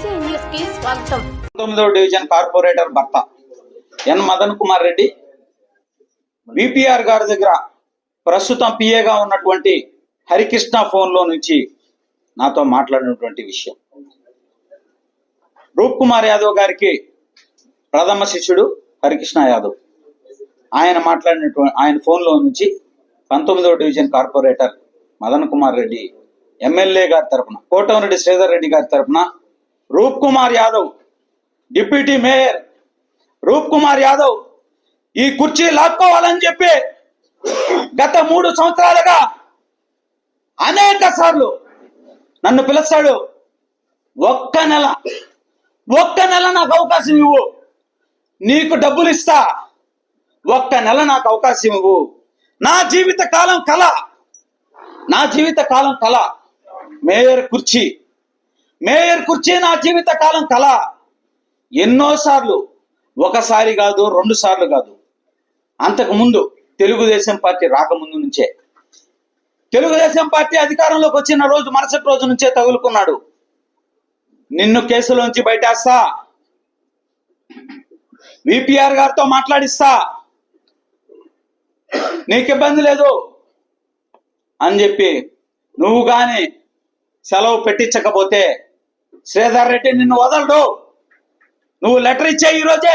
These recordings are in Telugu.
బీసీ న్యూస్ కి స్వాగతం. 9వ డివిజన్ కార్పొరేటర్ భర్త ఎన్ మదన్ కుమార్ రెడ్డి విపిఆర్ గారి దగ్గర ప్రస్తుతం పిఏగా ఉన్నటువంటి హరికృష్ణ ఫోన్లో నుంచి నాతో మాట్లాడినటువంటి విషయం. రూప్ కుమార్ యాదవ్ గారికి ప్రథమ శిష్యుడు హరికృష్ణ యాదవ్. ఆయన ఫోన్లో నుంచి 19వ division corporator Madan Kumar Reddy MLA గారి తరఫున, కోటంరెడ్డి శ్రీధర్ రెడ్డి గారి తరఫున రూప్ కుమార్ యాదవ్ డిప్యూటీ మేయర్ రూప్ కుమార్ యాదవ్ ఈ కుర్చీ లాక్కోవాలని చెప్పి గత 3 సంవత్సరాలుగా అనేక సార్లు నన్ను పిలుస్తాడు. ఒక్క నెల నాకు అవకాశం ఇవ్వు, నీకు డబ్బులు ఇస్తా, ఒక్క నెల నాకు అవకాశం ఇవ్వు. నా జీవిత కాలం కళ మేయర్ కుర్చీ నా జీవిత కాలం కళ. ఎన్నోసార్లు, ఒకసారి కాదు, 2 సార్లు కాదు, అంతకు ముందు తెలుగుదేశం పార్టీ రాకముందు నుంచే, తెలుగుదేశం పార్టీ అధికారంలోకి వచ్చిన రోజు మరుసటి రోజు నుంచే తగులుకున్నాడు. నిన్ను కేసులోంచి బయటేస్తా, విపిఆర్ గారితో మాట్లాడిస్తా, నీకు ఇబ్బంది లేదు అని చెప్పి నువ్వు కానీ సెలవు పెట్టించకపోతే శ్రీధర్ రెడ్డి నిన్ను వదలడు, నువ్వు లెటర్ ఇచ్చే ఈరోజే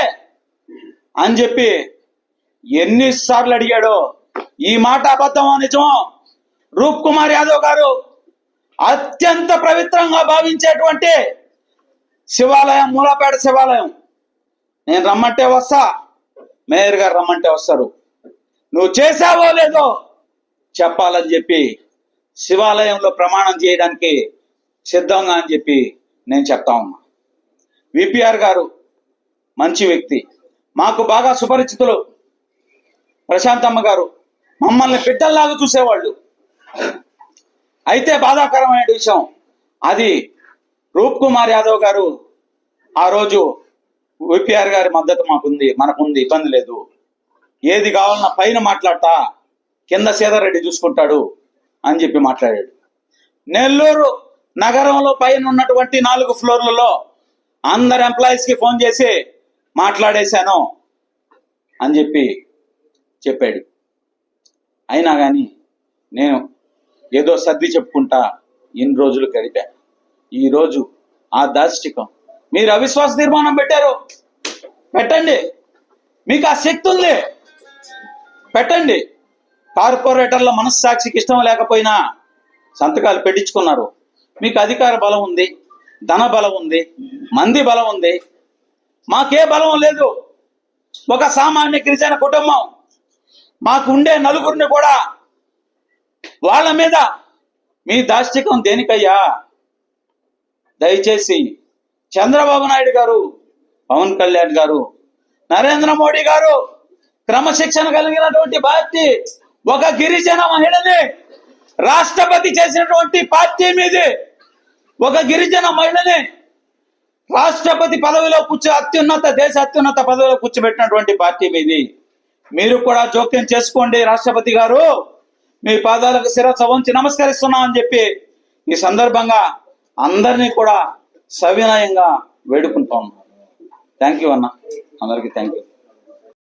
అని చెప్పి ఎన్నిసార్లు అడిగాడో. ఈ మాట అబద్ధమో నిజమో రూప్ కుమార్ యాదవ్ గారు అత్యంత పవిత్రంగా భావించేటువంటి శివాలయం, మూలపేట శివాలయం, నేను రమ్మంటే వస్తా, మేయర్ గారు రమ్మంటే వస్తారు, నువ్వు చేసావో లేదో చెప్పాలని చెప్పి శివాలయంలో ప్రమాణం చేయడానికి సిద్ధంగా అని చెప్పి నేను చెప్తా ఉన్నా. విపిఆర్ గారు మంచి వ్యక్తి, మాకు బాగా సుపరిచితులు. ప్రశాంతమ్మ గారు మమ్మల్ని బిడ్డల్లాగా చూసేవాళ్ళు. అయితే బాధాకరమైన విషయం అది, రూప్ కుమార్ యాదవ్ గారు ఆ రోజు విపిఆర్ గారి మద్దతు మనకుంది, ఇబ్బంది లేదు, ఏది కావాలన్నా పైన మాట్లాడతా, కింద శ్రీధర్ రెడ్డి చూసుకుంటాడు అని చెప్పి మాట్లాడాడు. నెల్లూరు నగరంలో పైన ఉన్నటువంటి 4 ఫ్లోర్లలో అందరు ఎంప్లాయీస్కి ఫోన్ చేసి మాట్లాడేశాను అని చెప్పాడు. అయినా కానీ నేను ఏదో సర్ది చెప్పుకుంటా ఇన్ని రోజులు గడిపా. ఈరోజు ఆ దాష్టికం, మీరు అవిశ్వాస తీర్మానం పెట్టారు, పెట్టండి, మీకు ఆ శక్తి ఉంది, పెట్టండి. కార్పొరేటర్ల మనస్సాక్షికి ఇష్టం లేకపోయినా సంతకాలు పెట్టించుకున్నారు. మీకు అధికార బలం ఉంది, ధన బలం ఉంది, మంది బలం ఉంది. మాకే బలం లేదు. ఒక సామాన్య గిరిజన కుటుంబం, మాకు ఉండే నలుగురిని కూడా వాళ్ళ మీద మీ దాష్టికం దేనికయ్యా? దయచేసి చంద్రబాబు నాయుడు గారు, పవన్ కళ్యాణ్ గారు, నరేంద్ర మోడీ గారు క్రమశిక్షణ కలిగినటువంటి పార్టీ, ఒక గిరిజన మహిళని రాష్ట్రపతి చేసినటువంటి పార్టీ మీది, ఒక గిరిజన మహిళని రాష్ట్రపతి పదవిలో దేశ అత్యున్నత పదవిలో కూర్చోబెట్టినటువంటి పార్టీ మీది. మీరు కూడా జోక్యం చేసుకోండి రాష్ట్రపతి గారు, మీ పాదాలకు శిరస్సు వంచి నమస్కరిస్తున్నాం అని చెప్పి ఈ సందర్భంగా అందరినీ కూడా సవినయంగా వేడుకుంటాం. థ్యాంక్ యూ అన్న, అందరికీ థ్యాంక్ యూ.